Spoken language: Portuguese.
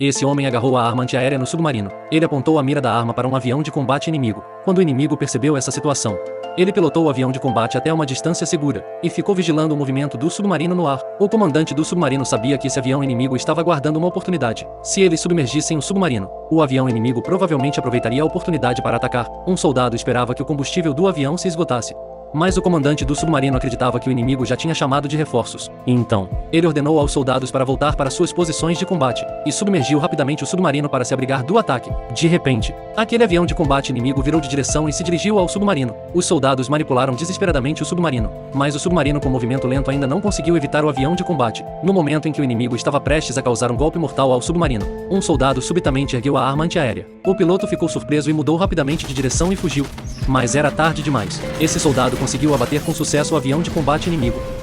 Esse homem agarrou a arma antiaérea no submarino. Ele apontou a mira da arma para um avião de combate inimigo. Quando o inimigo percebeu essa situação, ele pilotou o avião de combate até uma distância segura e ficou vigilando o movimento do submarino no ar. O comandante do submarino sabia que esse avião inimigo estava aguardando uma oportunidade. Se eles submergissem o submarino, o avião inimigo provavelmente aproveitaria a oportunidade para atacar. Um soldado esperava que o combustível do avião se esgotasse, mas o comandante do submarino acreditava que o inimigo já tinha chamado de reforços. E então, ele ordenou aos soldados para voltar para suas posições de combate e submergiu rapidamente o submarino para se abrigar do ataque. De repente, aquele avião de combate inimigo virou de direção e se dirigiu ao submarino. Os soldados manipularam desesperadamente o submarino, mas o submarino com movimento lento ainda não conseguiu evitar o avião de combate. No momento em que o inimigo estava prestes a causar um golpe mortal ao submarino, um soldado subitamente ergueu a arma antiaérea. O piloto ficou surpreso e mudou rapidamente de direção e fugiu. Mas era tarde demais. Esse soldado conseguiu abater com sucesso o avião de combate inimigo.